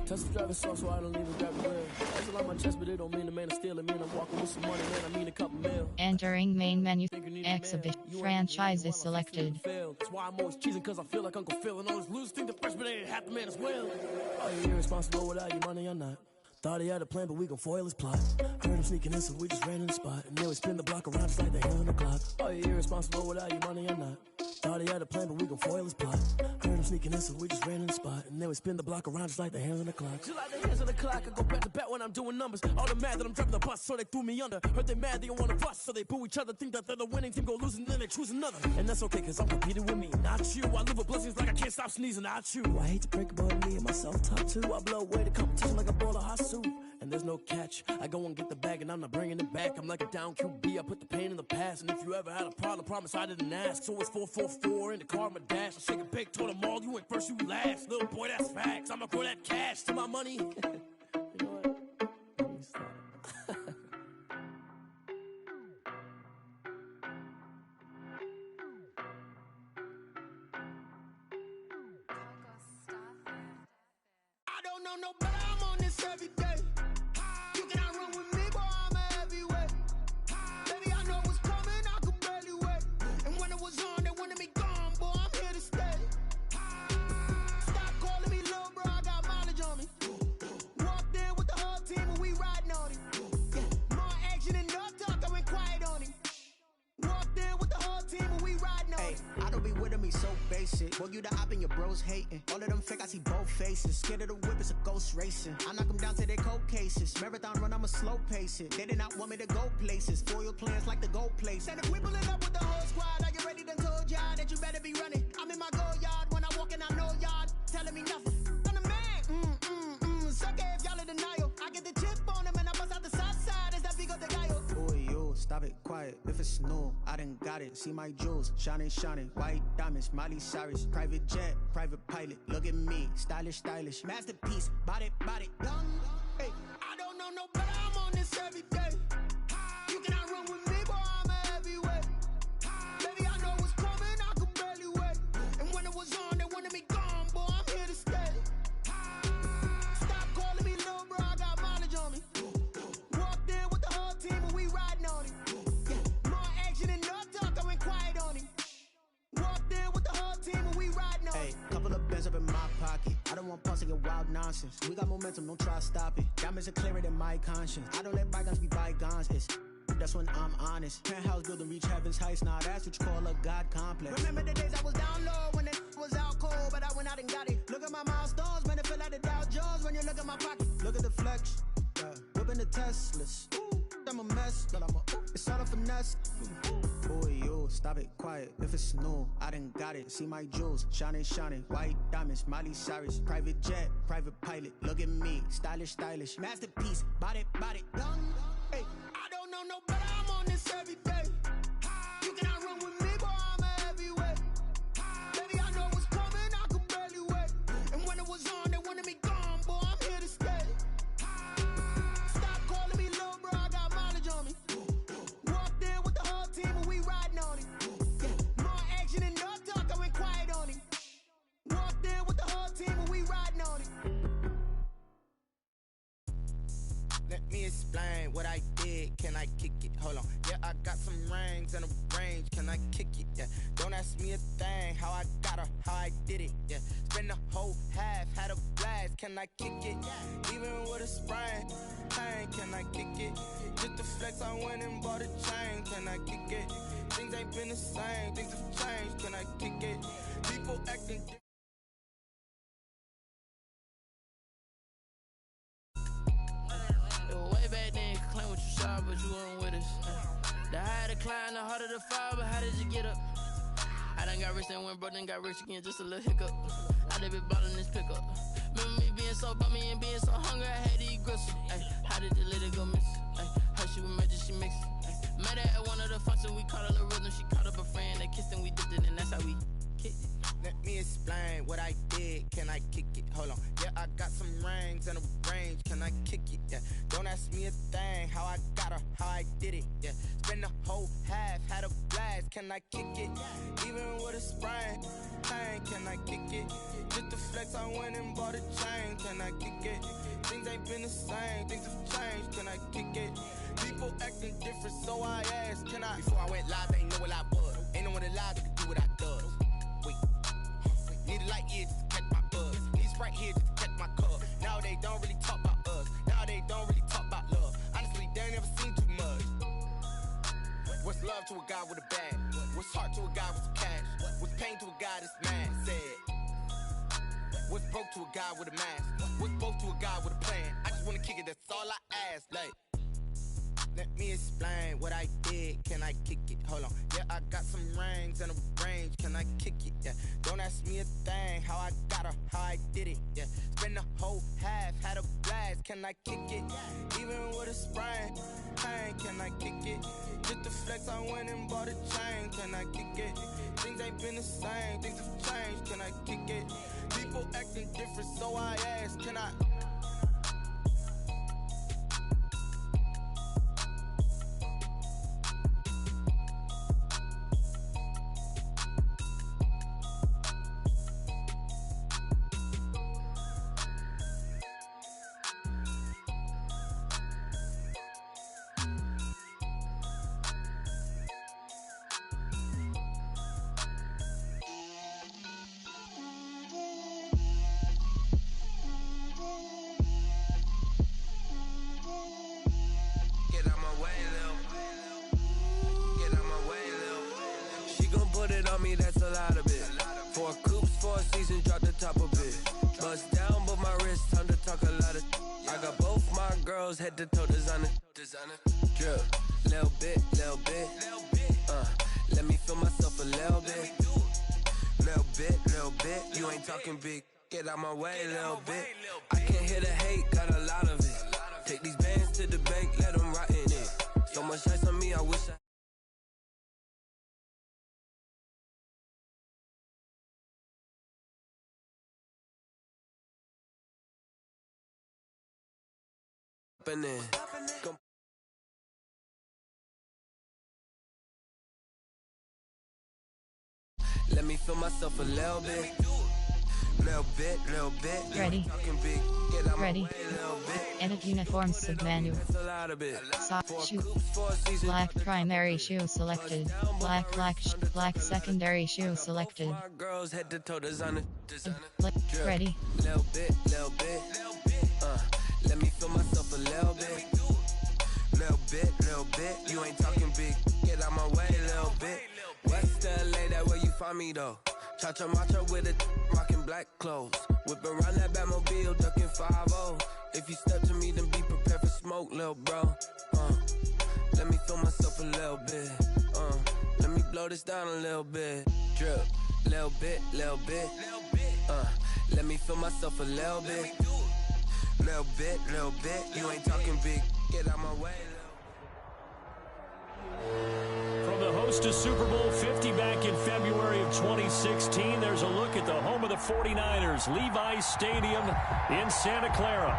Tesla driving soft, so I don't even grab the wheel. That's a lot on my chest, but it don't mean the man is stealing. Man, I'm walking with some money, man, I mean a couple mil. Entering main menu. Exhibition. Franchises selected. That's why I'm always cheesing, cause I feel like Uncle Phil. And all those losers think the freshman ain't half the man as well. Are you irresponsible without your money or not? Thought he had a plan, but we gon' foil his plot. Heard him sneaking in, so we just ran in the spot. And then we spin the block around just like the hand on the clock. Are you irresponsible without your money or not? Thought he had a plan, but we gon' foil his plot. Heard him sneaking in, so we just ran in the spot. And then we spin the block around just like the hands on the clock. Just like the hands on the clock, I go back to back when I'm doing numbers. All the mad that I'm driving the bus, so they threw me under. Heard they mad, they don't wanna bust, so they boo each other. Think that they're the winning team, go losing, then they choose another. And that's okay, cause I'm competing with me, not you. I live with blessings like I can't stop sneezing, not you. I hate to break about me and myself top two. I blow away the competition like a ball of hot soup. And there's no catch. I go and get the bag and I'm not bringing it back. I'm like a down QB, I put the pain in the past. And if you ever had a problem, promise I didn't ask. So it's 444 in the car, my dash. I shake a big, told them all, you ain't first, you last. Little boy, that's facts. I'ma grow that cash to my money. You know what? Let me stop. I don't know no better, I'm on this every day. You cannot run with me, boy, I'm a heavyweight. Baby, I know what's coming, I could barely wait. And when it was on, they wanted me gone, boy, I'm here to stay. Stop calling me little bro, I got mileage on me. Walked in with the whole team and we riding on him. More action and no talk, I went quiet on him. Walked in with the whole team and we riding on him. I don't be with him, he's so basic. Boy, you the op and your bros hating. All of them fake, I see both faces. Scared of the whip, it's a ghost racing. I knock them down to their cold cases. Marathon run, I'ma slow pace it. They did not want me to go places. Foil plans like the gold place. Said if we pulling up with the whole squad, I already done told y'all that you better be running. I'm in my go yard, when I walk in, I know y'all telling me nothing. I'm the man, suck it if y'all in denial. I get the chip on them and I bust out the south side, it's that big of the guy. Boy, yo, stop it, quiet. If it's new, I done got it. See my jewels, shining, shining. White diamonds, Miley Cyrus. Private jet, private pilot. Look at me, stylish, stylish. Masterpiece, body, done. Hey, I don't know no better, I'm on this every day. You cannot run with me, boy, I'm a heavyweight. Baby, I know what's coming, I could barely wait. And when it was on, they wanted me gone, boy, I'm here to stay. Stop calling me little bro, I got mileage on me. Walked in with the whole team and we riding on him. More action and no talk, I went quiet on him. Walked in with the whole team and we riding on him. Hey, couple of bands up in my pocket. I don't want pulse to get wild nonsense. We got momentum, don't try to stop it. Diamonds are clearer than my conscience. I don't let bygones be bygones. That's when I'm honest. Penthouse building reach heaven's heights. Now that's what you call a God complex. Remember the days I was down low when it was out cold, but I went out and got it. Look at my milestones, man, it feel like the Dow Jones when you look at my pocket. Look at the flex, whipping the Teslas. I'm a mess, but it's all a finesse. Boy, yo, stop it, quiet. If it's new, I done got it. See my jewels, shining, shining. White diamonds, Miley Cyrus. Private jet, private pilot. Look at me, stylish, stylish. Masterpiece, body, done. Hey, I don't know no better, I'm on this every day. You cannot run with me, boy, I'm a heavyweight. Baby, I know what's coming, I could barely wait. And when it was on, they wanted me gone, boy, I'm here to stay. Stop calling me little bro, I got mileage on me. Walked in with the whole team and we riding on him. More action and no talk, I went quiet on him. Walked in with the whole team and we riding on him. Let me explain what I did. Can I kick it? Hold on. Yeah, I got some rings and a range. Can I kick it? Yeah. Don't ask me a thing. How I got her, how I did it. Yeah. Spend the whole half, had a blast. Can I kick it? Even with a sprain. Pain, can I kick it? Just the flex, I went and bought a chain. Can I kick it? Things ain't been the same. Things have changed. Can I kick it? People acting different. Way back then, you could claim what you saw, but you weren't with us. The higher the climb, the harder the fall, but how did you get up? I done got rich, then went broke, then got rich again, just a little hiccup. I done been ballin' this pickup. Remember me being so bummy and being so hungry, I had to eat gristle. Ay, how did the lady go miss? Ay, how she was magic, she mixed. Met her at one of the functions, we caught a little rhythm, she caught up a friend, they kissed and we dipped it, and that's how we kicked it. Let me explain what I did. Can I kick it? Hold on, yeah, I got some rings and a range. Can I kick it? Yeah, don't ask me a thing. How I got her, how I did it. Yeah, spend the whole half, had a blast. Can I kick it? Even with a sprain, pain. Can I kick it? Just the flex, I went and bought a chain. Can I kick it? Things ain't been the same, things have changed. Can I kick it? People acting different, so I asked, can I? Before I went live, they ain't know what I was. Ain't no one alive that could do what I does. Wait, need a light year just to catch my buzz. Need Sprite here just to catch my cup. Now they don't really talk about us. Now they don't really talk about love. Honestly, they ain't never seen too much. What's love to a guy with a bag? What's heart to a guy with some cash? What's pain to a guy that's mad? Said. What's broke to a guy with a mask? What's both to a guy with a plan? I just wanna kick it, that's all I ask. Like, let me explain what I did. Can I kick it? Hold on. Yeah, I got some rings and a range. Can I kick it? Yeah. Don't ask me a thing. How I got her, how I did it. Yeah. Spend the whole half, had a blast. Can I kick it? Even with a sprain, pain. Can I kick it? Just the flex, I went and bought a chain. Can I kick it? Things ain't been the same, things have changed. Can I kick it? People acting different, so I asked, can I? That's a lot of it. 4 coops, 4 seasons, drop the top of it. Bust down, but my wrist, time to talk a lot of. I got both my girls head to toe designer. Drip, little bit. Let me feel myself a little bit. Little bit. You ain't talking big. Get out my way, little bit. I can't hear the hate, got a lot of it. Take these bands to the bank, let them rot in it. So much ice on me, I wish I. Let me feel myself a little bit. Little bit. Ready. Ready. Edit uniform submenu. Soft shoe. Black primary shoe selected. Black secondary shoe selected. Ready. Little bit. Let me feel myself a little bit. Little bit. You ain't talking big. Get out my way, little bit. West LA, that where you find me though. Cha-cha macha with a rockin' black clothes. Whip around that Batmobile, ducking 5-0. If you step to me, then be prepared for smoke, little bro. Let me feel myself a little bit. Let me blow this down a little bit. Drip, little bit. Let me feel myself a little bit. Little bit. You ain't talking big. Get out my way. From the host to Super Bowl 50 back in February of 2016, there's a look at the home of the 49ers, Levi's Stadium in Santa Clara.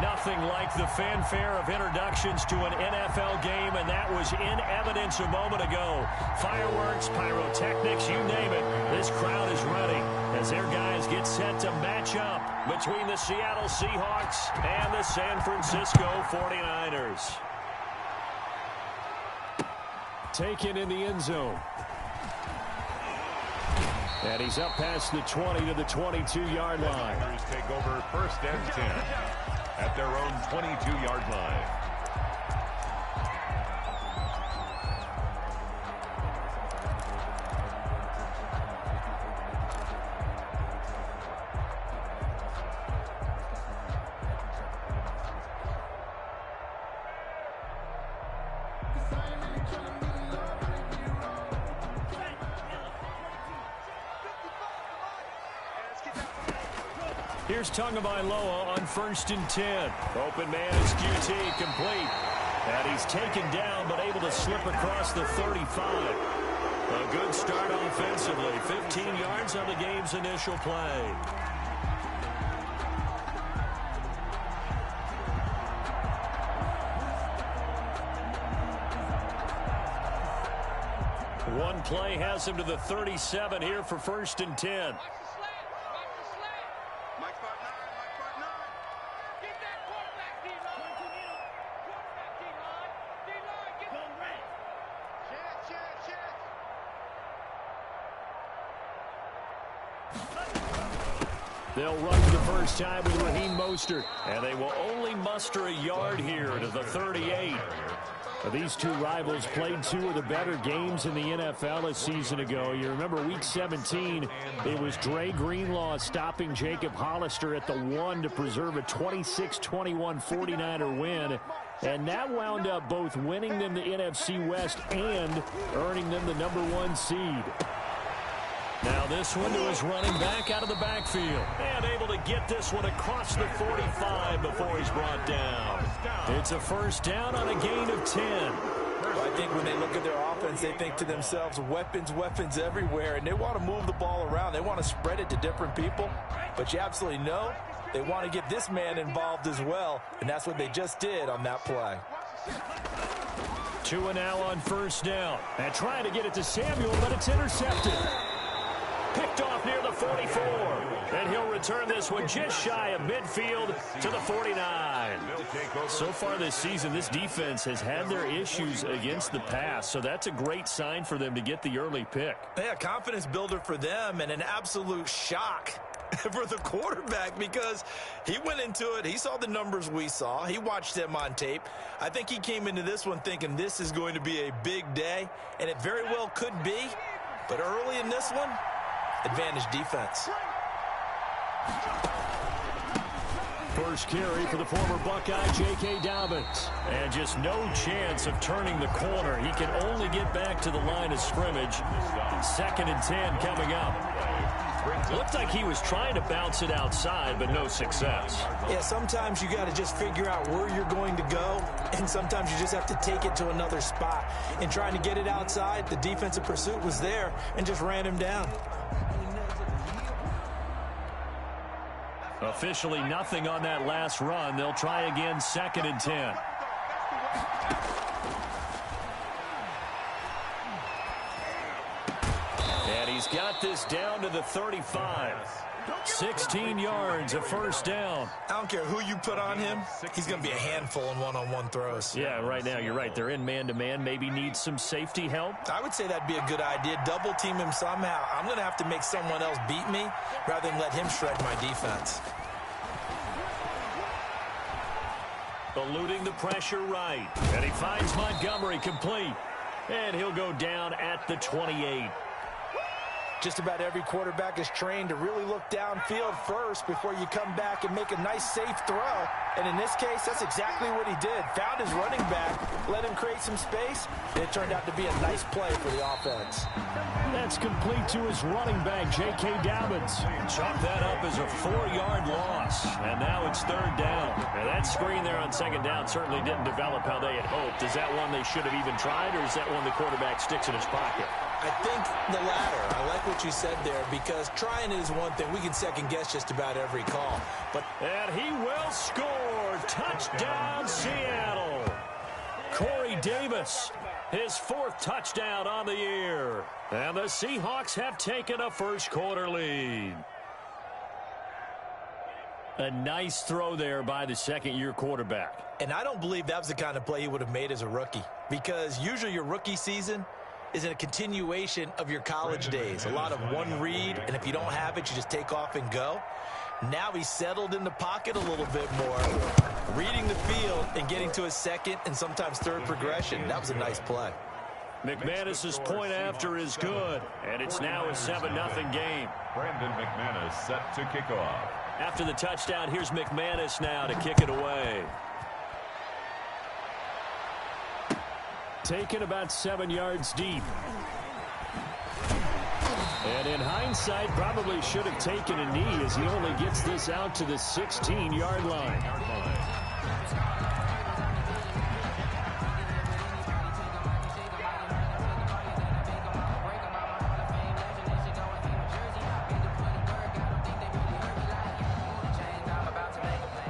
Nothing like the fanfare of introductions to an NFL game, and that was in evidence a moment ago. Fireworks, pyrotechnics, you name it. This crowd is ready as their guys get set to match up between the Seattle Seahawks and the San Francisco 49ers. Taken in the end zone. And he's up past the 20 to the 22-yard line. The Niners take over 1st and 10 at their own 22-yard line. Here's Tagovailoa on 1st and 10. Open man is QT, complete. And he's taken down, but able to slip across the 35. A good start offensively. 15 yards on the game's initial play. One play has him to the 37 here for 1st and 10. They'll run for the first time with Raheem Mostert, and they will only muster a yard here to the 38. These two rivals played two of the better games in the NFL a season ago. You remember Week 17, it was Dre Greenlaw stopping Jacob Hollister at the 1 to preserve a 26-21 49er win. And that wound up both winning them the NFC West and earning them the #1 seed. Now this one to his running back out of the backfield. And able to get this one across the 45 before he's brought down. It's a first down on a gain of 10. Well, I think when they look at their offense, they think to themselves, weapons, weapons everywhere. And they want to move the ball around. They want to spread it to different people. But you absolutely know they want to get this man involved as well. And that's what they just did on that play. 2 and now on first down. And trying to get it to Samuel, but it's intercepted. Picked off near the 44. And he'll return this one just shy of midfield to the 49. So far this season, this defense has had their issues against the pass. So that's a great sign for them to get the early pick. Yeah, confidence builder for them and an absolute shock for the quarterback because he went into it. He saw the numbers we saw. He watched them on tape. I think he came into this one thinking this is going to be a big day, and it very well could be. But early in this one, advantage defense. First carry for the former Buckeye, J.K. Dobbins. And just no chance of turning the corner. He can only get back to the line of scrimmage. 2nd and 10 coming up. Looked like he was trying to bounce it outside, but no success. Yeah, sometimes you got to just figure out where you're going to go, and sometimes you just have to take it to another spot. And trying to get it outside, the defensive pursuit was there and just ran him down. Officially nothing on that last run. They'll try again 2nd and 10. And he's got this down to the 35. 16 yards, a first down. I don't care who you put on him. He's going to be a handful in one-on-one throws. Yeah, right now you're right. They're in man-to-man. Maybe needs some safety help. I would say that'd be a good idea. Double team him somehow. I'm going to have to make someone else beat me rather than let him shred my defense. Eluding the pressure right. And he finds Montgomery complete. And he'll go down at the 28. Just about every quarterback is trained to really look downfield first before you come back and make a nice, safe throw. And in this case, that's exactly what he did. Found his running back, let him create some space, and it turned out to be a nice play for the offense. That's complete to his running back, J.K. Dobbins. Chop that up as a 4-yard loss. And now it's 3rd down. And that screen there on 2nd down certainly didn't develop how they had hoped. Is that one they should have even tried, or is that one the quarterback sticks in his pocket? I think the latter. I like what you said there because trying it is one thing. We can second-guess just about every call. And he will score. Touchdown, Seattle. Corey Davis, his 4th touchdown on the year. And the Seahawks have taken a first-quarter lead. A nice throw there by the second-year quarterback. And I don't believe that was the kind of play he would have made as a rookie because usually your rookie season is a continuation of your college days. A lot of one read, and if you don't have it, you just take off and go. Now he's settled in the pocket a little bit more, reading the field and getting to his 2nd and sometimes 3rd progression. That was a nice play. McManus's point after is good, and it's now a 7-0 game. Brandon McManus set to kick off. After the touchdown, here's McManus now to kick it away. Taken about 7 yards deep. And in hindsight, probably should have taken a knee as he only gets this out to the 16-yard line.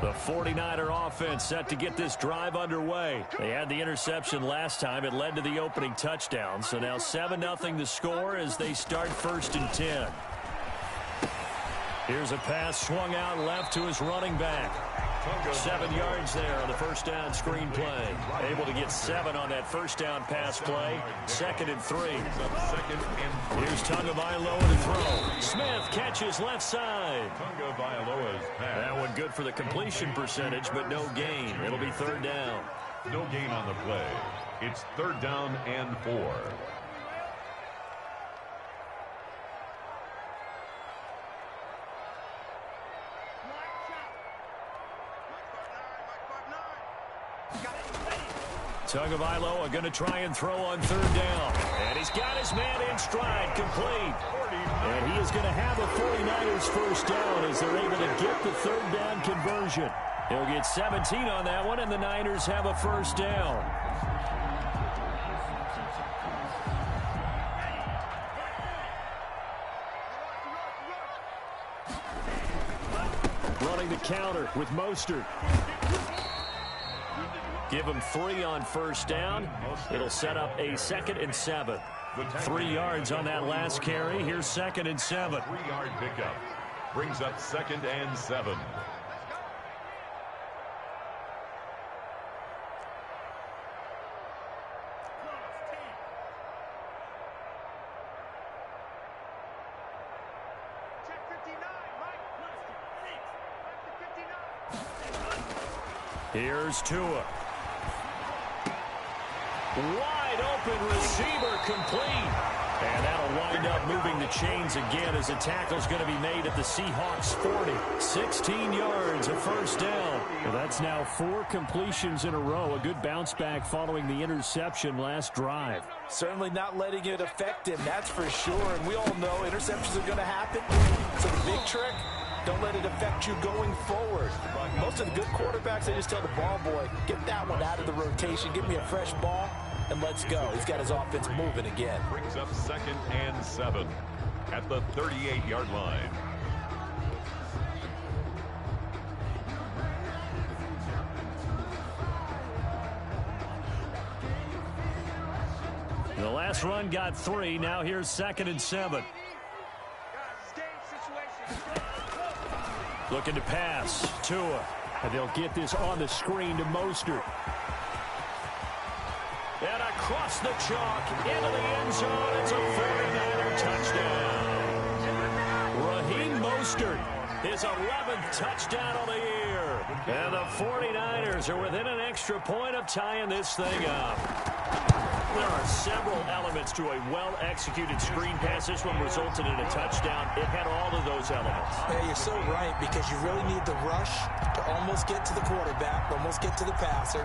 The 49er offense set to get this drive underway. They had the interception last time. It led to the opening touchdown. So now 7-0 the score as they start 1st and 10. Here's a pass swung out left to his running back. 7 yards there on the first down screen play. Able to get 7 on that first down pass play. 2nd and 3. Here's Tagovailoa to throw. Smith catches left side. That one good for the completion percentage, but no gain. It'll be 3rd down. No gain on the play. It's 3rd down and 4. Tagovailoa going to try and throw on 3rd down. And he's got his man in stride, complete. And he is going to have a 49ers first down as they're able to get the 3rd down conversion. He'll get 17 on that one, and the Niners have a first down. Running the counter with Mostert. Give him 3 on first down. It'll set up a 2nd and 7. 3 yards on that last carry. Here's 2nd and 7. 3-yard pickup. Brings up 2nd and 7. Here's Tua. Wide open receiver complete. And that'll wind up moving the chains again as a tackle's going to be made at the Seahawks 40. 16 yards, a first down. Well, that's now 4 completions in a row. A good bounce back following the interception last drive. Certainly not letting it affect him, that's for sure. And we all know interceptions are going to happen. So the big trick, don't let it affect you going forward. Most of the good quarterbacks, they just tell the ball boy, get that one out of the rotation, give me a fresh ball, and let's go. He's got his offense moving again. Brings up 2nd and 7 at the 38-yard line. The last run got 3. Now here's 2nd and 7. Looking to pass. Tua. And they'll get this on the screen to Mostert. And across the chalk into the end zone. It's a 49er touchdown. Raheem Mostert, his 11th touchdown of the year. And the 49ers are within an extra point of tying this thing up. There are several elements to a well-executed screen pass. This one resulted in a touchdown. It had all of those elements. Yeah, you're so right, because you really need the rush to almost get to the quarterback, almost get to the passer.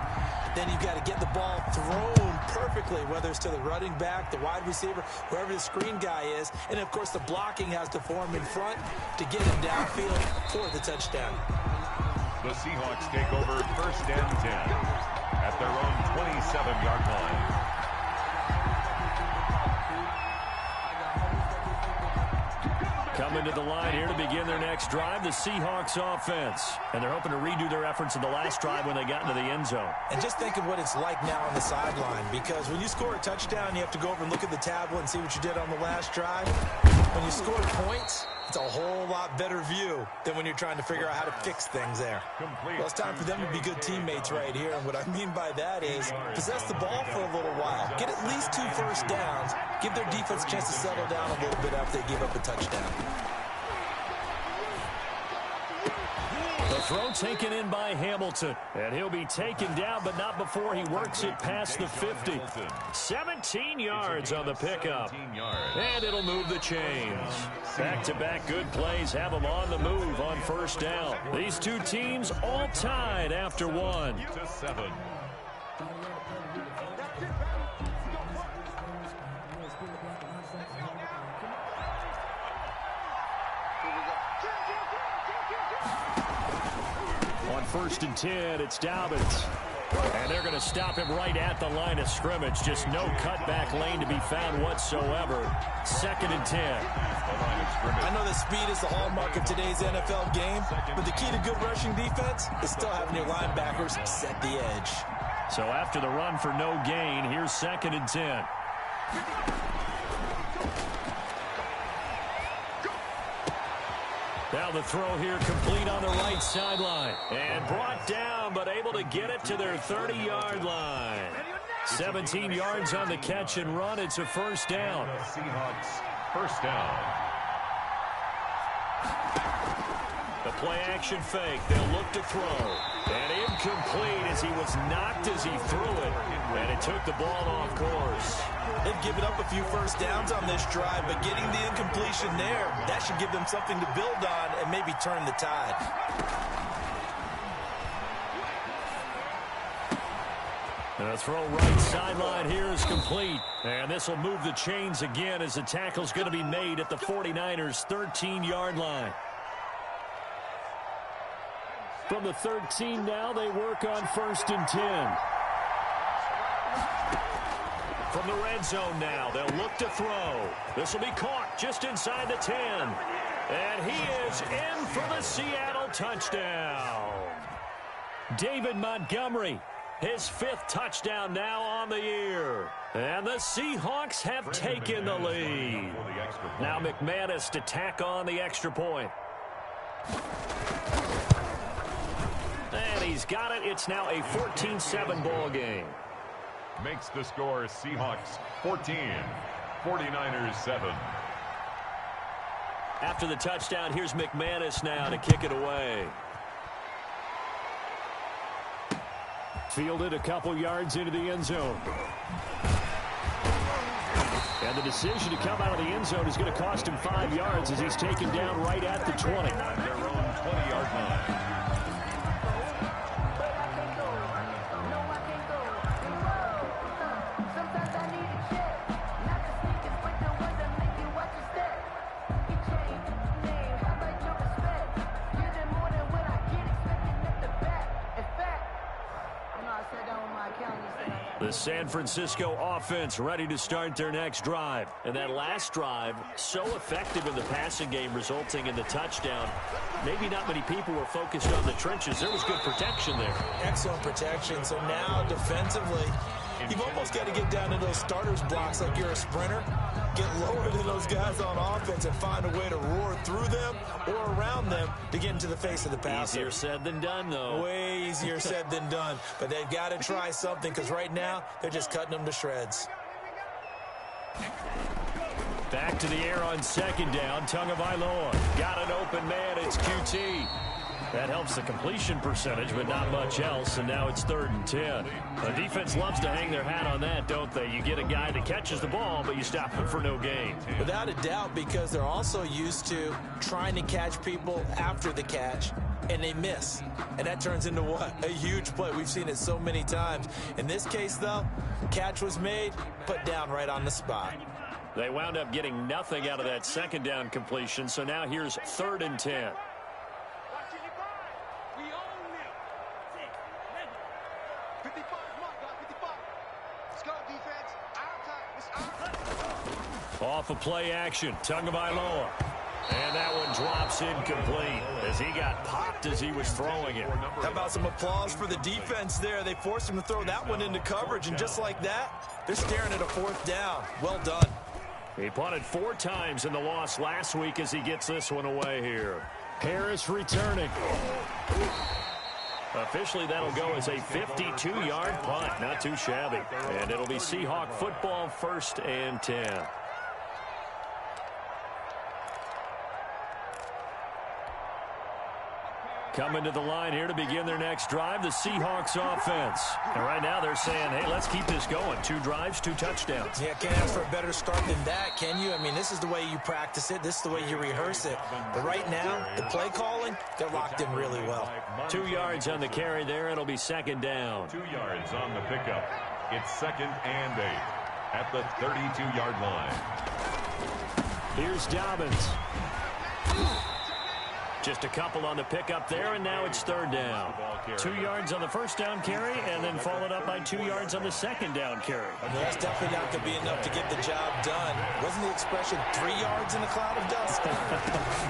Then you've got to get the ball thrown perfectly, whether it's to the running back, the wide receiver, wherever the screen guy is. And, of course, the blocking has to form in front to get him downfield for the touchdown. The Seahawks take over 1st and 10 at their own 27-yard line. Coming to the line here to begin their next drive, the Seahawks offense. And they're hoping to redo their efforts in the last drive when they got into the end zone. And just think of what it's like now on the sideline, because when you score a touchdown, you have to go over and look at the tablet and see what you did on the last drive. When you score points, it's a whole lot better view than when you're trying to figure out how to fix things there. Well, it's time for them to be good teammates right here. And what I mean by that is possess the ball for a little while. Get at least 2 first downs. Give their defense a chance to settle down a little bit after they give up a touchdown. The throw taken in by Hamilton. And he'll be taken down, but not before he works it past the 50. 17 yards on the pickup. And it'll move the chains. Back-to-back good plays have them on the move on first down. These two teams all tied after 1. 7. On 1st and 10, it's Dobbins. And they're going to stop him right at the line of scrimmage. Just no cutback lane to be found whatsoever. 2nd and 10. I know that speed is the hallmark of today's NFL game, but the key to good rushing defense is still having your linebackers set the edge. So after the run for no gain, here's 2nd and 10. Now the throw here complete on the right sideline. And brought down, but able to get it to their 30-yard line. 17 yards on the catch and run. It's a first down. Seahawks, first down. The play action fake. They'll look to throw. And incomplete as he was knocked as he threw it. And it took the ball off course. They've given up a few first downs on this drive, but getting the incompletion there, that should give them something to build on and maybe turn the tide. And a throw right sideline here is complete. And this will move the chains again as the tackle's going to be made at the 49ers' 13-yard line. From the 13 now, they work on 1st and 10. From the red zone now, they'll look to throw. This will be caught just inside the 10. And he is in for the Seattle touchdown. David Montgomery, his 5th touchdown now on the year. And the Seahawks have taken the lead. Now McManus to tack on the extra point. And he's got it. It's now a 14-7 ball game. Makes the score Seahawks 14, 49ers 7. After the touchdown, here's McManus now to kick it away. Fielded a couple yards into the end zone. And the decision to come out of the end zone is going to cost him 5 yards as he's taken down right at the 20. At their own 20-yard line. The San Francisco offense ready to start their next drive. And that last drive, so effective in the passing game, resulting in the touchdown. Maybe not many people were focused on the trenches. There was good protection there. Excellent protection. So now defensively, you've almost got to get down to those starters blocks like you're a sprinter. Get lower than those guys on offense and find a way to roar through them or around them to get into the face of the passer. Easier said than done, though. Way easier said than done. But they've got to try something because right now they're just cutting them to shreds. Back to the air on 2nd down. Tagovailoa got an open man. It's QT. That helps the completion percentage, but not much else. And now it's 3rd and 10. The defense loves to hang their hat on that, don't they? You get a guy that catches the ball, but you stop him for no gain. Without a doubt, because they're also used to trying to catch people after the catch, and they miss. And that turns into what? A huge play. We've seen it so many times. In this case, though, catch was made, put down right on the spot. They wound up getting nothing out of that 2nd down completion, so now here's 3rd and 10. Off of play action, Tagovailoa. And that one drops incomplete as he got popped as he was throwing it. How about some applause for the defense there? They forced him to throw that one into coverage, and just like that, they're staring at a 4th down. Well done. He punted 4 times in the loss last week as he gets this one away here. Harris returning. Officially, that'll go as a 52-yard punt. Not too shabby. And it'll be Seahawk football 1st and 10. Coming to the line here to begin their next drive, the Seahawks offense. And right now they're saying, hey, let's keep this going. 2 drives, 2 touchdowns. Yeah, can't ask for a better start than that, can you? I mean, this is the way you practice it. This is the way you rehearse it. But right now, the play calling, they're locked in really well. 2 yards on the carry there. It'll be 2nd down. 2 yards on the pickup. It's 2nd and 8 at the 32-yard line. Here's Dobbins. Just a couple on the pickup there, and now it's third down. 2 yards on the first down carry, and then followed up by 2 yards on the second down carry. I mean, that's definitely not going to be enough to get the job done. Wasn't the expression 3 yards in a cloud of dust?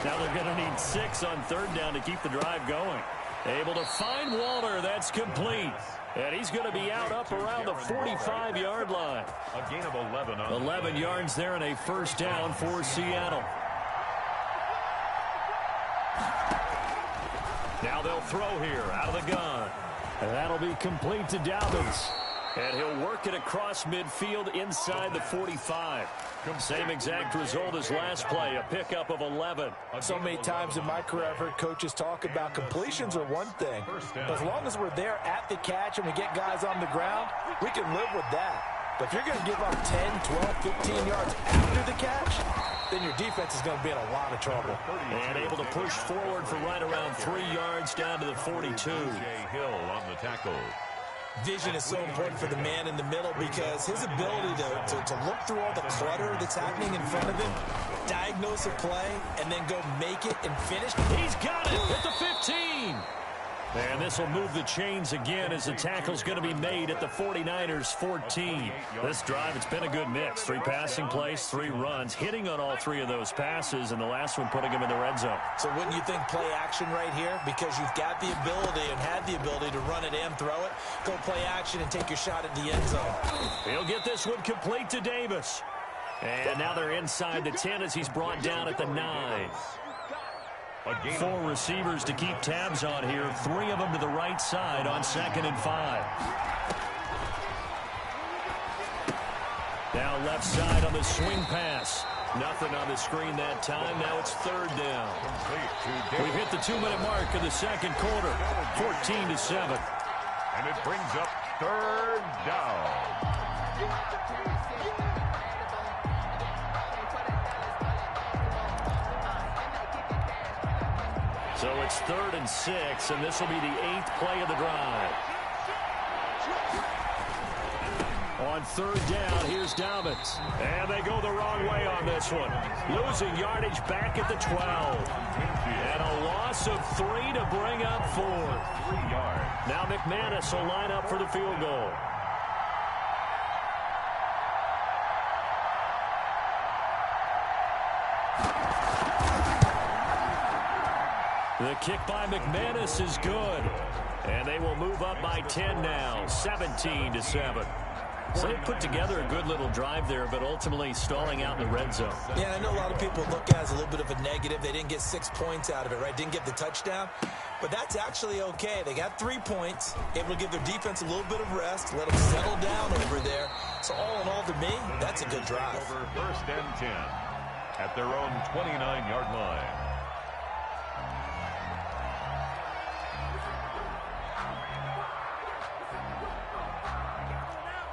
Now they're going to need 6 on third down to keep the drive going. Able to find Walter. That's complete. And he's going to be out up around the 45-yard line. A gain of 11. 11 yards there and a first down for Seattle. Now they'll throw here out of the gun. And that'll be complete to Dobbins. And he'll work it across midfield inside the 45. Same exact result as last play, a pickup of 11. So many times in my career I've heard coaches talk about completions are one thing. But as long as we're there at the catch and we get guys on the ground, we can live with that. But if you're going to give up 10, 12, 15 yards after the catch, then your defense is going to be in a lot of trouble. And able to push forward for right around 3 yards down to the 42. Hill on the tackle. Vision is so important for the man in the middle because his ability to look through all the clutter that's happening in front of him, diagnose a play, and then go make it and finish. He's got it at the 15. And this will move the chains again as the tackle's going to be made at the 49ers 14. This drive, it's been a good mix. 3 passing plays, 3 runs, hitting on all 3 of those passes, and the last one putting him in the red zone. So wouldn't you think play action right here? Because you've got the ability and had the ability to run it and throw it. Go play action and take your shot at the end zone. He'll get this one complete to Davis. And now they're inside the 10 as he's brought down at the 9. 4 receivers to keep tabs on here. 3 of them to the right side on 2nd and 5. Now left side on the swing pass. Nothing on the screen that time. Now it's third down. We've hit the 2-minute mark of the second quarter. 14-7. And it brings up third down. So it's 3rd and 6, and this will be the 8th play of the drive. On third down, here's Dobbins. And they go the wrong way on this one. Losing yardage back at the 12. And a loss of 3 to bring up 4. 3 yards. Now McManus will line up for the field goal. The kick by McManus is good. And they will move up by 10 now, 17-7. So they put together a good little drive there, but ultimately stalling out in the red zone. Yeah, I know a lot of people look at it as a little bit of a negative. They didn't get 6 points out of it, right? Didn't get the touchdown. But that's actually okay. They got 3 points, able to give their defense a little bit of rest, let them settle down over there. So all in all, to me, that's a good drive. Over 1st and 10 at their own 29-yard line.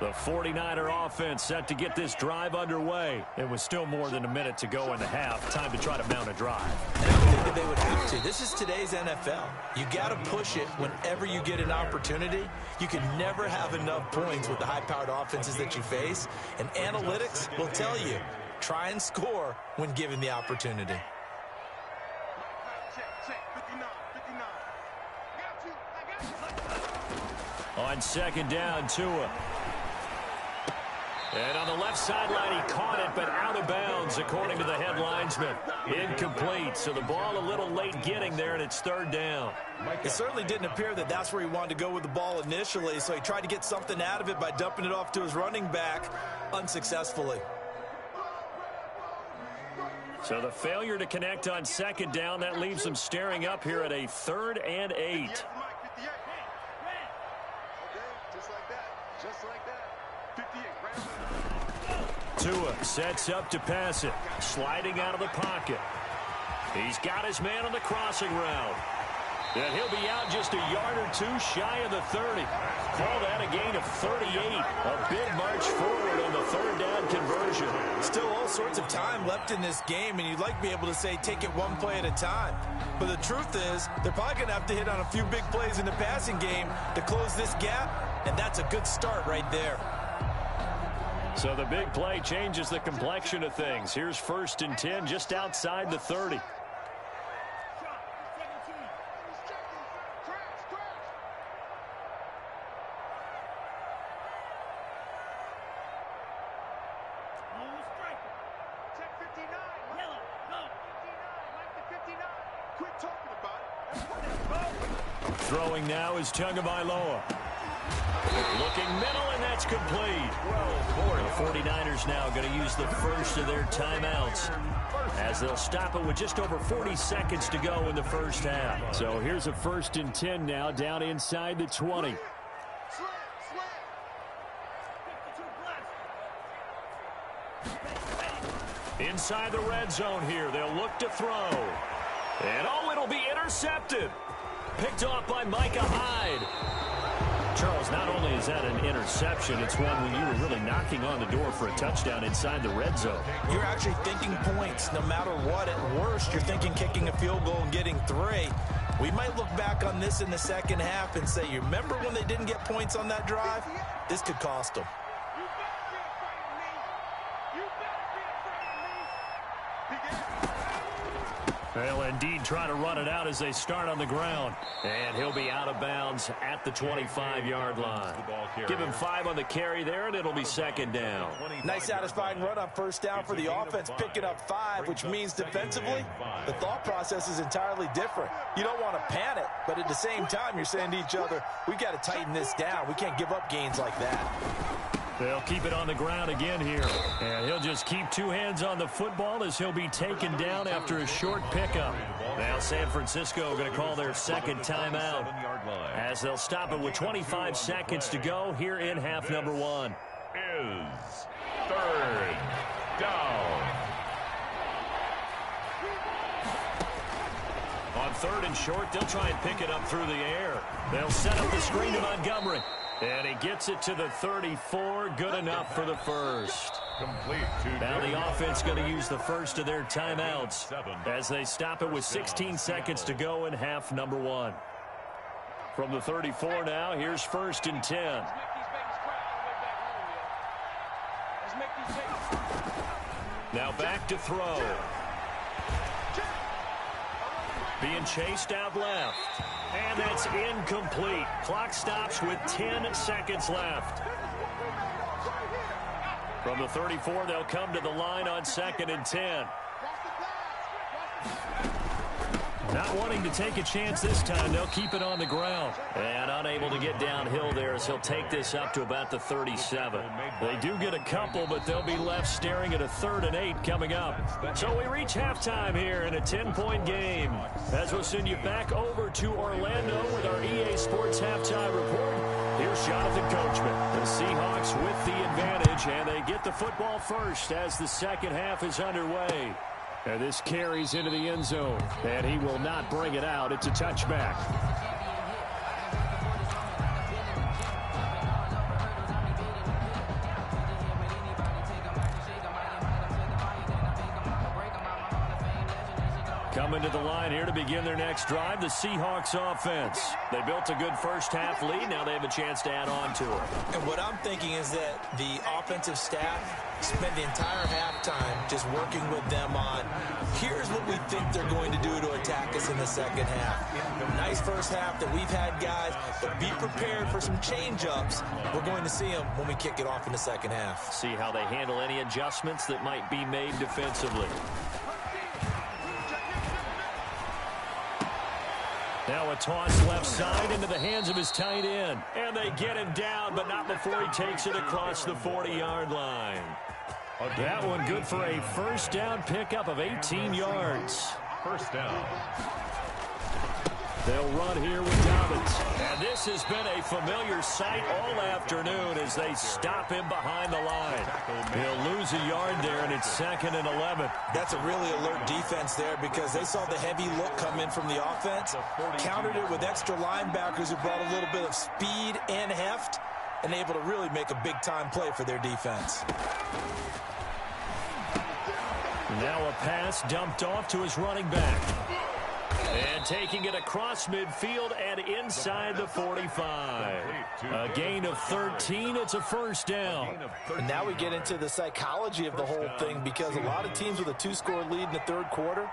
The 49er offense set to get this drive underway. It was still more than a minute to go in the half. Time to try to mount a drive. And I think that they would have to. This is today's NFL. You got to push it whenever you get an opportunity. You can never have enough points with the high-powered offenses that you face. And analytics will tell you, try and score when given the opportunity. On 2nd down, Tua. And on the left sideline, he caught it, but out of bounds, according to the head linesman. Incomplete, so the ball a little late getting there, and it's 3rd down. It certainly didn't appear that that's where he wanted to go with the ball initially, so he tried to get something out of it by dumping it off to his running back unsuccessfully. So the failure to connect on 2nd down, that leaves them staring up here at a 3rd and 8. Tua sets up to pass it, sliding out of the pocket. He's got his man on the crossing route. And he'll be out just a yard or 2 shy of the 30. Call that a gain of 38. A big march forward on the 3rd down conversion. Still all sorts of time left in this game, and you'd like to be able to say take it one play at a time. But the truth is, they're probably going to have to hit on a few big plays in the passing game to close this gap, and that's a good start right there. So the big play changes the complexion of things. Here's 1st and 10 just outside the 30. Throwing now is Tagovailoa. Looking middle, and that's complete. The 49ers now going to use the first of their timeouts as they'll stop it with just over 40 seconds to go in the first half. So here's a 1st and 10 now down inside the 20. Inside the red zone here, they'll look to throw. And it'll be intercepted. Picked off by Micah Hyde. Charles, not only is that an interception, it's one when you were really knocking on the door for a touchdown inside the red zone. You're actually thinking points no matter what. At worst, you're thinking kicking a field goal and getting 3. We might look back on this in the second half and say, you remember when they didn't get points on that drive? This could cost them. They'll indeed try to run it out as they start on the ground. And he'll be out of bounds at the 25-yard line. Give him 5 on the carry there, and it'll be 2nd down. Nice satisfying run on 1st down for the offense, picking up 5, which means defensively, the thought process is entirely different. You don't want to panic, but at the same time, you're saying to each other, we've got to tighten this down. We can't give up gains like that. They'll keep it on the ground again here. And he'll just keep 2 hands on the football as he'll be taken down after a short pickup. Now San Francisco going to call their 2nd timeout as they'll stop it with 25 seconds to go here in half number 1. Is 3rd down. On 3rd and short, they'll try and pick it up through the air. They'll set up the screen to Montgomery. And he gets it to the 34. Good enough for the first. Complete. Now the offense going to use the first of their timeouts as they stop it with 16 seconds to go in half number 1. From the 34 now, here's 1st and 10. Now back to throw. Being chased out left. And that's incomplete. Clock stops with 10 seconds left. From the 34, they'll come to the line on 2nd and 10. Not wanting to take a chance this time, they'll keep it on the ground. And unable to get downhill there as he'll take this up to about the 37. They do get a couple, but they'll be left staring at a 3rd and 8 coming up. So we reach halftime here in a 10-point game. As we'll send you back over to Orlando with our EA Sports Halftime Report. Here's Jonathan Coachman. The Seahawks with the advantage, and they get the football first as the second half is underway. And this carries into the end zone, and he will not bring it out. It's a touchback. Coming to the line here to begin their next drive, the Seahawks offense. They built a good first half lead. Now they have a chance to add on to it. And what I'm thinking is that the offensive staff spent the entire halftime just working with them on, here's what we think they're going to do to attack us in the second half. Nice first half that we've had, guys, but be prepared for some change-ups. We're going to see them when we kick it off in the second half. See how they handle any adjustments that might be made defensively. Now a toss left side into the hands of his tight end. And they get him down, but not before he takes it across the 40-yard line. That one good for a first down pickup of 18 yards. First down. They'll run here with Dobbins. And this has been a familiar sight all afternoon as they stop him behind the line. He'll lose a yard there, and it's 2nd and 11. That's a really alert defense there because they saw the heavy look come in from the offense, countered it with extra linebackers who brought a little bit of speed and heft, and able to really make a big-time play for their defense. Now a pass dumped off to his running back. And taking it across midfield and inside the 45. A gain of 13. It's a first down. And now we get into the psychology of the whole thing because a lot of teams with a 2-score lead in the third quarter,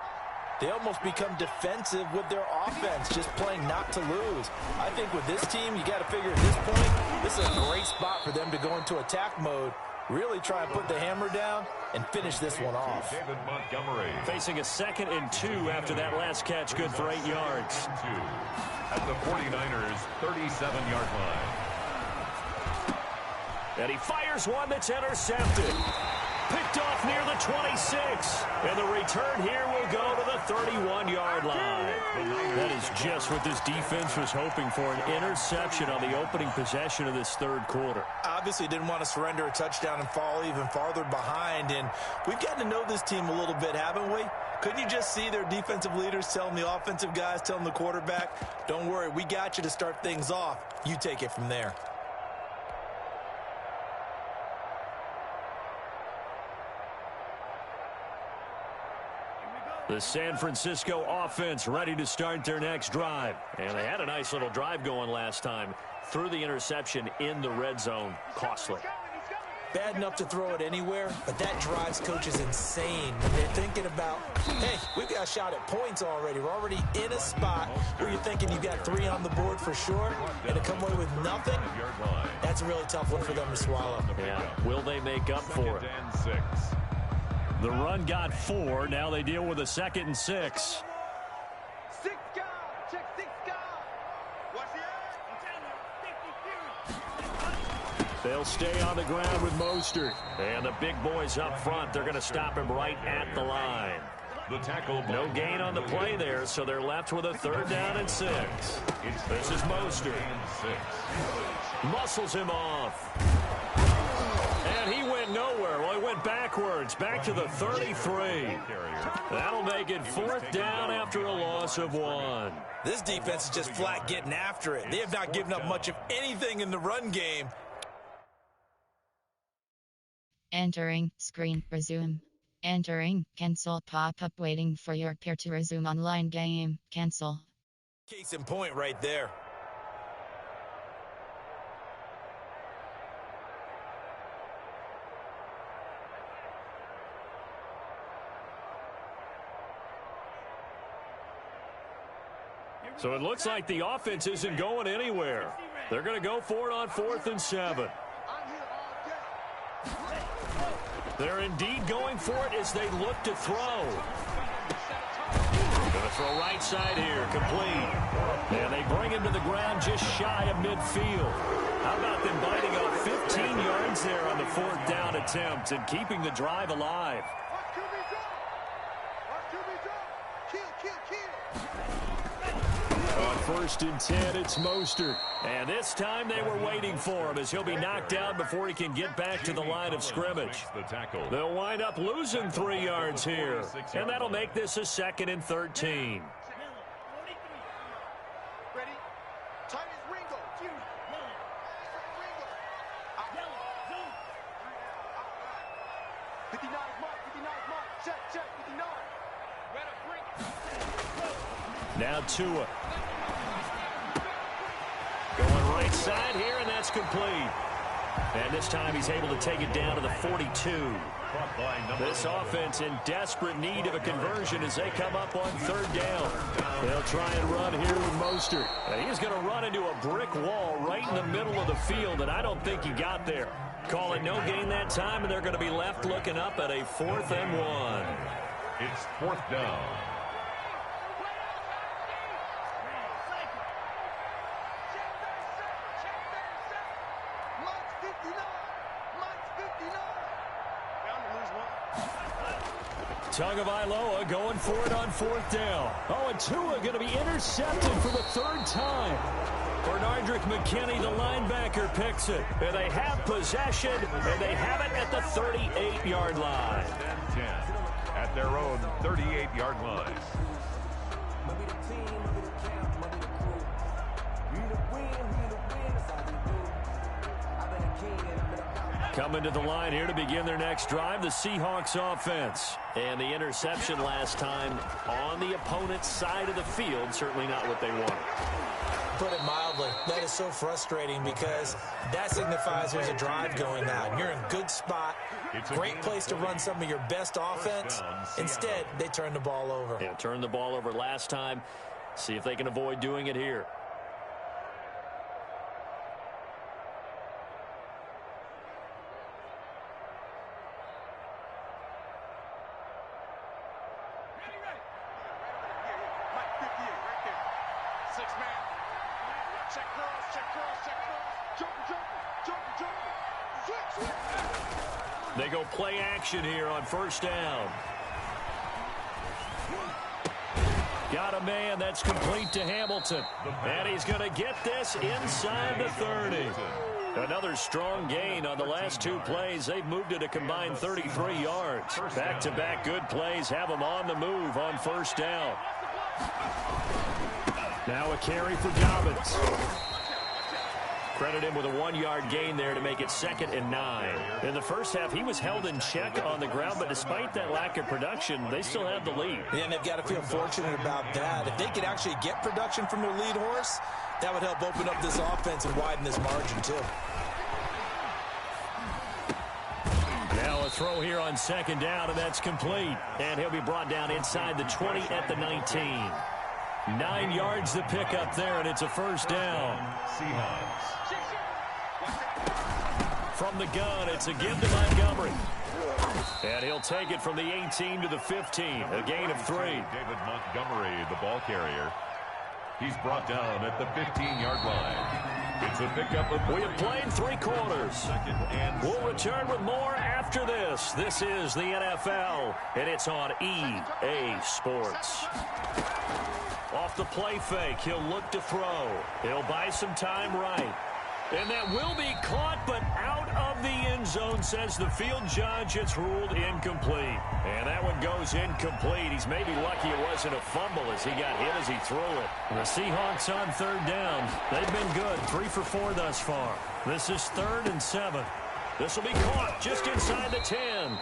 they almost become defensive with their offense, just playing not to lose. I think with this team, you got to figure at this point, this is a great spot for them to go into attack mode Really try and put the hammer down and finish this one off. David Montgomery. Facing a 2nd and 2 after that last catch, good for 8 yards. At the 49ers' 37-yard line. And he fires one that's intercepted. Picked off near the 26. And the return here will go to the 31-yard line. That is just what this defense was hoping for, an interception on the opening possession of this third quarter. Obviously didn't want to surrender a touchdown and fall even farther behind. And we've gotten to know this team a little bit, haven't we? Couldn't you just see their defensive leaders telling the offensive guys, telling the quarterback, don't worry, we got you to start things off. You take it from there. The San Francisco offense ready to start their next drive. And they had a nice little drive going last time. Threw the interception in the red zone. Costly. Bad enough to throw it anywhere, but that drives coaches insane when they're thinking about, hey, we've got a shot at points already. We're already in a spot where you're thinking you've got 3 on the board for sure, and to come away with nothing, that's a really tough one for them to swallow. Yeah. Will they make up for it? The run got 4. Now they deal with a 2nd and 6. They'll stay on the ground with Mostert. And the big boys up front, they're going to stop him right at the line. The tackle. No gain on the play there, so they're left with a 3rd down and 6. This is Mostert. Muscles him off. And he went nowhere. Well, he went backwards, back to the 33. That'll make it 4th down after a loss of 1. This defense is just flat getting after it. They have not given up much of anything in the run game. Entering, screen, resume. Entering, cancel pop-up waiting for your pair to resume online game. Cancel. Case in point right there. So it looks like the offense isn't going anywhere. They're going to go for it on 4th and 7. They're indeed going for it as they look to throw. Going to throw right side here, complete. And they bring him to the ground just shy of midfield. How about them biting off 15 yards there on the 4th down attempt and keeping the drive alive? On 1st and 10, it's Mostert. And this time they were waiting for him as he'll be knocked out before he can get back to the line of scrimmage. They'll wind up losing 3 yards here. And that'll make this a 2nd and 13. Now Tua. Going right side here, and that's complete. And this time he's able to take it down to the 42. This offense in desperate need of a conversion as they come up on 3rd down. They'll try and run here with Mostert. And he's going to run into a brick wall right in the middle of the field, and I don't think he got there. Call it no gain that time, and they're going to be left looking up at a 4th and 1. It's 4th down. Tagovailoa going for it on 4th down. Oh, and Tua going to be intercepted for the 3rd time. Bernardrick McKinney, the linebacker, picks it. And they have possession, and they have it at the 38-yard line. 10 at their own 38-yard line. Coming to the line here to begin their next drive, the Seahawks offense. And the interception last time on the opponent's side of the field, certainly not what they wanted. Put it mildly, that is so frustrating because that signifies there's a drive going on. You're in a good spot, great place to run some of your best offense. Instead, they turn the ball over. Yeah, turned the ball over last time. See if they can avoid doing it here. They go play action here on first down. Got a man that's complete to Hamilton. And he's going to get this inside the 30. Another strong gain on the last two plays. They've moved it a combined 33 yards. Back-to-back good plays have them on the move on first down. Now a carry for Dobbins. Credit him with a 1-yard gain there to make it 2nd and 9. In the first half, he was held in check on the ground, but despite that lack of production, they still have the lead. Yeah, and they've got to feel fortunate about that. If they could actually get production from their lead horse, that would help open up this offense and widen this margin, too. Now a throw here on 2nd down, and that's complete. And he'll be brought down inside the 20 at the 19. 9 yards to pick up there, and it's a first down. Seahawks. From the gun, it's a give to Montgomery. And he'll take it from the 18 to the 15, a gain of 3. David Montgomery, the ball carrier. He's brought down at the 15-yard line. It's a pickup of... We have played 3 quarters. We'll return with more after this. This is the NFL, and it's on EA Sports. Off the play fake, he'll look to throw. He'll buy some time right. And that will be caught, but out of the end zone, says the field judge. It's ruled incomplete. And that one goes incomplete. He's maybe lucky it wasn't a fumble as he got hit as he threw it. The Seahawks on 3rd down. They've been good, 3 for 4 thus far. This is 3rd and 7. This will be caught just inside the 10.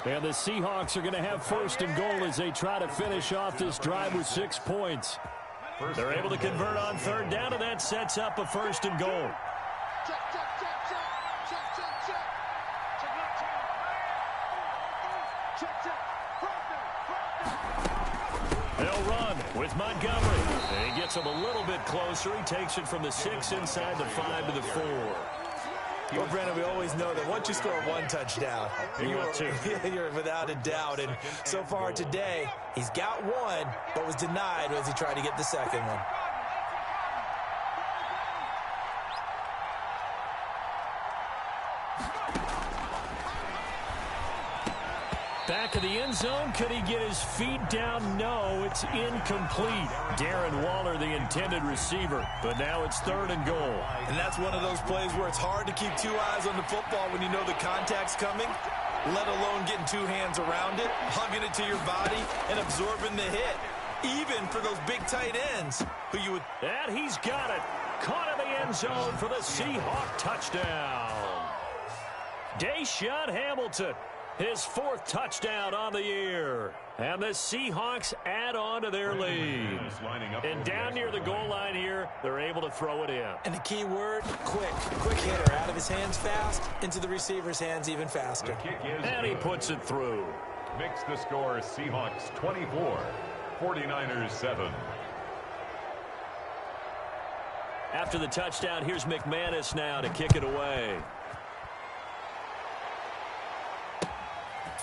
And the Seahawks are going to have 1st and goal as they try to finish off this drive with 6 points. They're able to convert on 3rd down, and that sets up a 1st and goal. They'll run with Montgomery. And he gets him a little bit closer. He takes it from the 6 inside the 5 to the 4. Well, Brandon, we always know that once you score 1 touchdown, you're without a doubt. And so far today, he's got 1, but was denied as he tried to get the 2nd one. Back of the end zone. Could he get his feet down? No, it's incomplete. Darren Waller, the intended receiver. But now it's 3rd and goal. And that's one of those plays where it's hard to keep 2 eyes on the football when you know the contact's coming, let alone getting 2 hands around it, hugging it to your body, and absorbing the hit. Even for those big tight ends who you would... And he's got it. Caught in the end zone for the Seahawk touchdown. Deshaun Hamilton. His 4th touchdown on the year. And the Seahawks add on to their lead. And down near the goal line here, they're able to throw it in. And the key word, quick. Quick hitter. Out of his hands fast, into the receiver's hands even faster. And he puts it through. Makes the score Seahawks 24, 49ers 7. After the touchdown, here's McManus now to kick it away.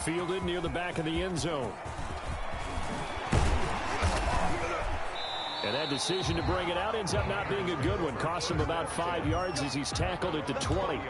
Fielded near the back of the end zone. And that decision to bring it out ends up not being a good one. Costs him about 5 yards as he's tackled at the 20.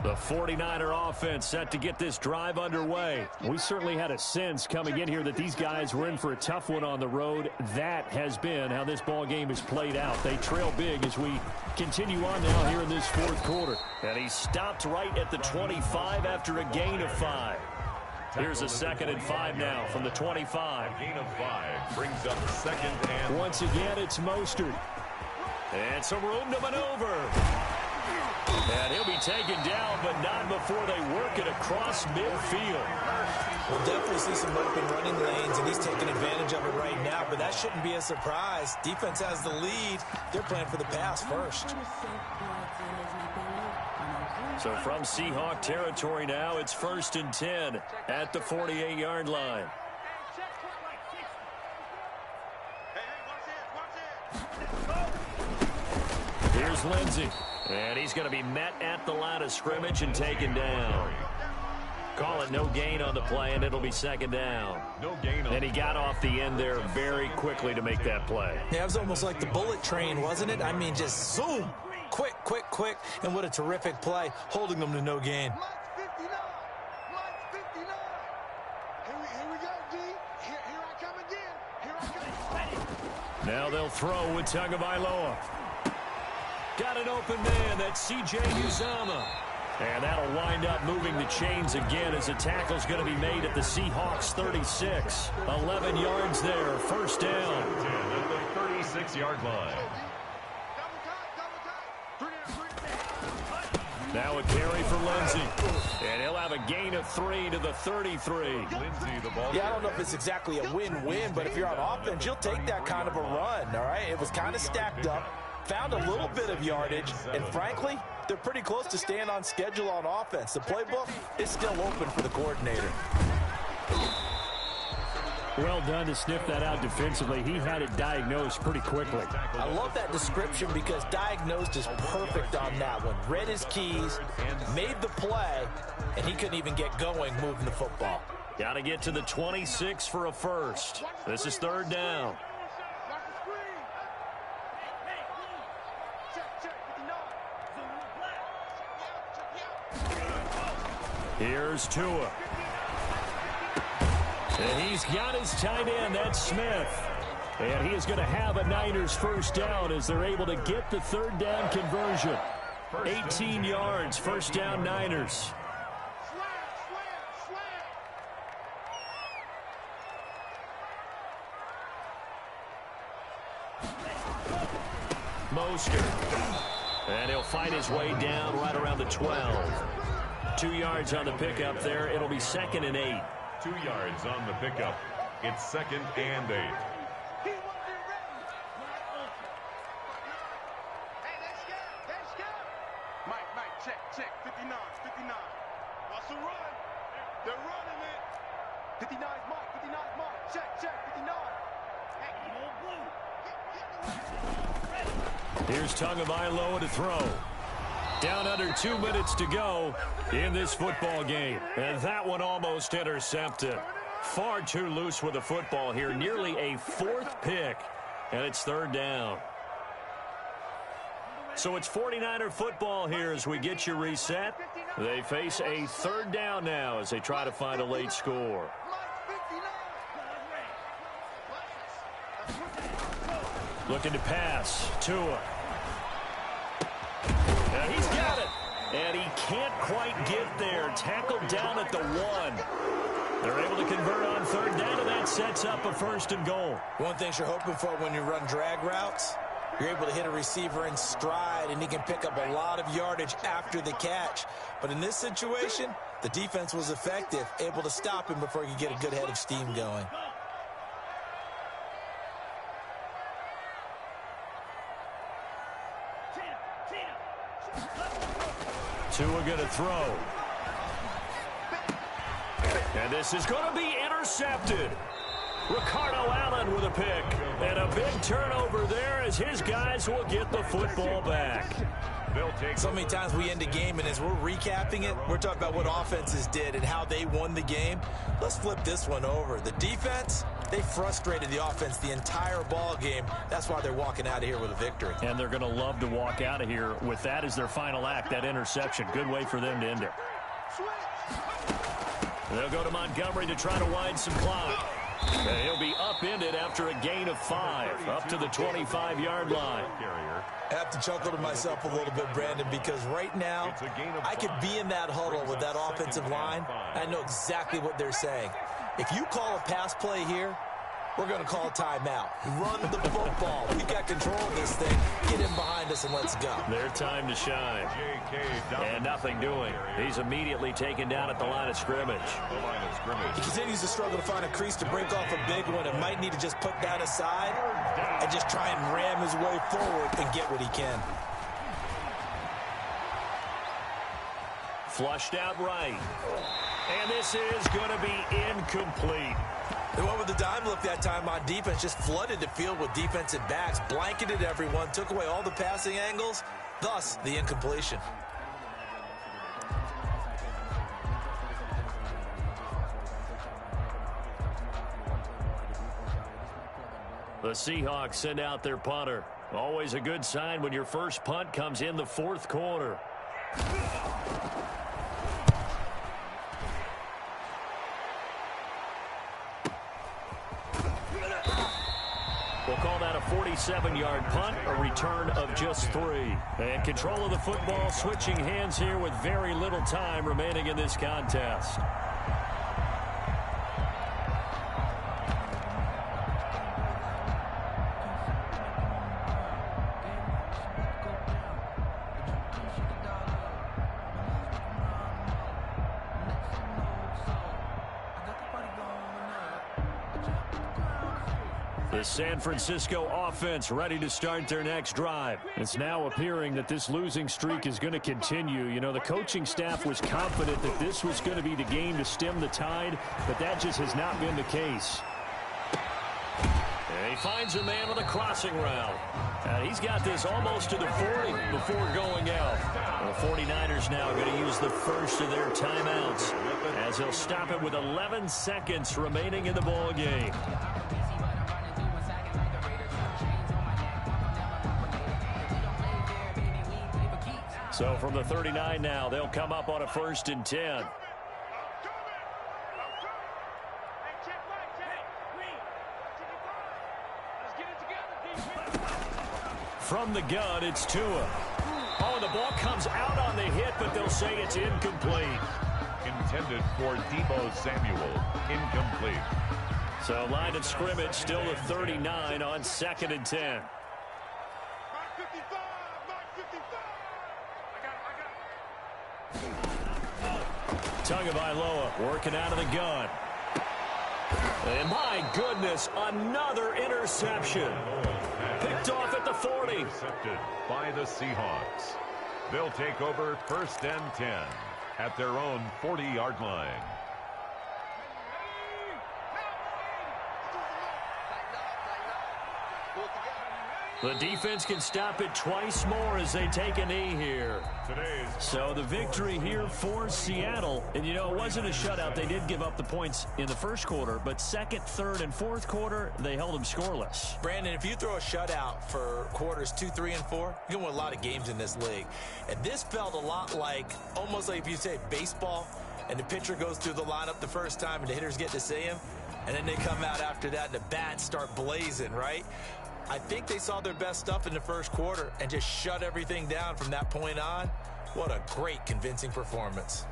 The 49er offense set to get this drive underway. We certainly had a sense coming in here that these guys were in for a tough one on the road. That has been how this ball game has played out. They trail big as we continue on now here in this 4th quarter. And he stopped right at the 25 after a gain of 5. Here's a 2nd and 5 now from the 25. A gain of 5 brings up 2nd and... Once again, it's Mostert. And some room to maneuver. And he'll be taken down, but not before they work it across midfield. We'll definitely see some open running lanes, and he's taking advantage of it right now, but that shouldn't be a surprise. Defense has the lead. They're playing for the pass first. So from Seahawk territory now, it's 1st and 10 at the 48-yard line. Here's Lindsey. And he's going to be met at the line of scrimmage and taken down. Call it no gain on the play, and it'll be second down. No gain on. And he got off the end there very quickly to make that play. Yeah, it was almost like the bullet train, wasn't it? I mean, just zoom. Quick, quick, quick. And what a terrific play, holding them to no gain. Now they'll throw with Tagovailoa. Got an open man. That's C.J. Uzomah. And that'll wind up moving the chains again as the tackle's going to be made at the Seahawks 36. 11 yards there. First down. At the 36-yard line. Now a carry for Lindsey. And he'll have a gain of 3 to the 33. Lindsey, the ball. Yeah, I don't know if it's exactly a win-win, but if you're on offense, you'll take that kind of a run, all right? It was kind of stacked up, found a little bit of yardage, and frankly, they're pretty close to staying on schedule on offense. The playbook is still open for the coordinator. Well done to sniff that out defensively. He had it diagnosed pretty quickly. I love that description because diagnosed is perfect on that one. Read his keys, made the play, and he couldn't even get going moving the football. Got to get to the 26 for a first. This is third down. Here's Tua. And he's got his tight end, that's Smith. And he is going to have a Niners first down as they're able to get the third down conversion. 18 yards, first down Niners. Mostert. And he'll find his way down right around the 12. 2 yards on the pickup there. It'll be 2nd and 8. 2 yards on the pickup. It's 2nd and 8. Mike, check. 59. What's the run? They're running it. 59's Mike. Check. 59. Here's Tagovailoa to throw. Down under 2 minutes to go in this football game. And that one almost intercepted. Far too loose with the football here. Nearly a 4th pick. And it's third down. So it's 49er football here as we get you reset. They face a third down now as they try to find a late score. Looking to pass. Tua. And he's got it. And he can't quite get there. Tackled down at the 1. They're able to convert on third down, and that sets up a 1st and goal. One thing you're hoping for when you run drag routes, you're able to hit a receiver in stride, and he can pick up a lot of yardage after the catch. But in this situation, the defense was effective, able to stop him before he could get a good head of steam going. Tua going to throw. And this is going to be intercepted. Ricardo Allen with a pick. And a big turnover there as his guys will get the football back. So many times we end a game, and as we're recapping it, we're talking about what offenses did and how they won the game. Let's flip this one over. The defense, they frustrated the offense the entire ball game. That's why they're walking out of here with a victory. And they're going to love to walk out of here with that as their final act, that interception. Good way for them to end it. They'll go to Montgomery to try to wind some clock. And he'll be upended after a gain of 5, up to the 25-yard line. I have to chuckle to myself a little bit, Brandon, because right now I could be in that huddle with that offensive line. I know exactly what they're saying. If you call a pass play here, we're going to call a timeout. Run the football. We got control of this thing. Get him behind us and let's go. Their time to shine. And nothing doing. He's immediately taken down at the line of scrimmage. He continues to struggle to find a crease to break off a big one and might need to just put that aside and just try and ram his way forward and get what he can. Flushed out right. And this is going to be incomplete. They went with the dime look that time on defense, just flooded the field with defensive backs, blanketed everyone, took away all the passing angles, thus the incompletion. The Seahawks send out their punter. Always a good sign when your first punt comes in the fourth quarter. We'll call that a 47-yard punt, a return of just 3. And control of the football, switching hands here with very little time remaining in this contest. The San Francisco offense ready to start their next drive. It's now appearing that this losing streak is going to continue. You know, the coaching staff was confident that this was going to be the game to stem the tide, but that just has not been the case. And he finds a man on the crossing route. And he's got this almost to the 40 before going out. The 49ers now going to use the first of their timeouts as they'll stop it with 11 seconds remaining in the ball game. So from the 39 now, they'll come up on a 1st and 10. From the gun, it's Tua. Oh, the ball comes out on the hit, but they'll say it's incomplete. Intended for Deebo Samuel. Incomplete. So line of scrimmage still the 39 on 2nd and 10. Tagovailoa working out of the gun. And my goodness, another interception. Picked off at the 40. Intercepted by the Seahawks. They'll take over 1st and 10 at their own 40-yard line. The defense can stop it twice more as they take a knee here. So the victory here for Seattle. And, you know, it wasn't a shutout. They did give up the points in the first quarter, but 2nd, 3rd, and 4th quarter, they held them scoreless. Brandon, if you throw a shutout for quarters 2, 3, and 4, you can win a lot of games in this league. And this felt a lot like, almost like if you say baseball, and the pitcher goes through the lineup the first time and the hitters get to see him, and then they come out after that and the bats start blazing, right? I think they saw their best stuff in the first quarter and just shut everything down from that point on. What a great, convincing performance.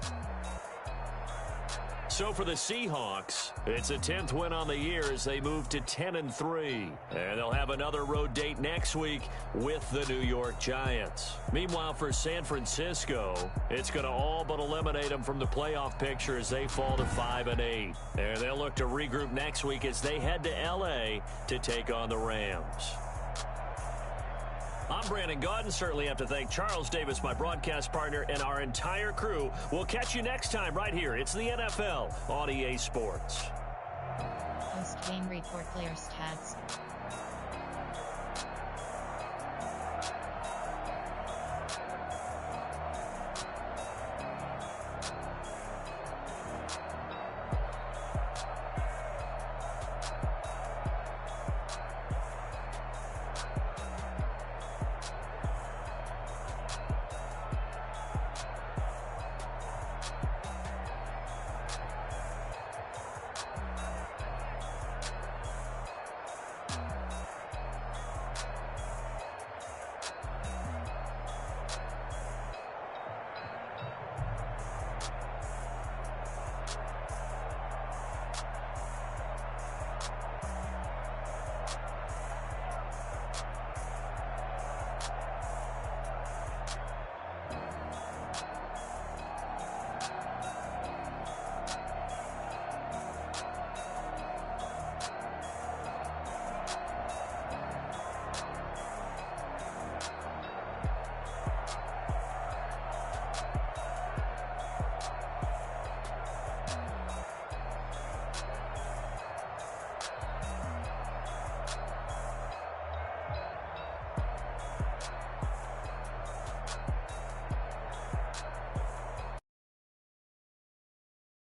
So for the Seahawks, it's a 10th win on the year as they move to 10-3. And they'll have another road date next week with the New York Giants. Meanwhile, for San Francisco, it's going to all but eliminate them from the playoff picture as they fall to 5-8. And they'll look to regroup next week as they head to L.A. to take on the Rams. I'm Brandon Gaudin. Certainly have to thank Charles Davis, my broadcast partner, and our entire crew. We'll catch you next time right here. It's the NFL on EA Sports. Post-game report, player stats.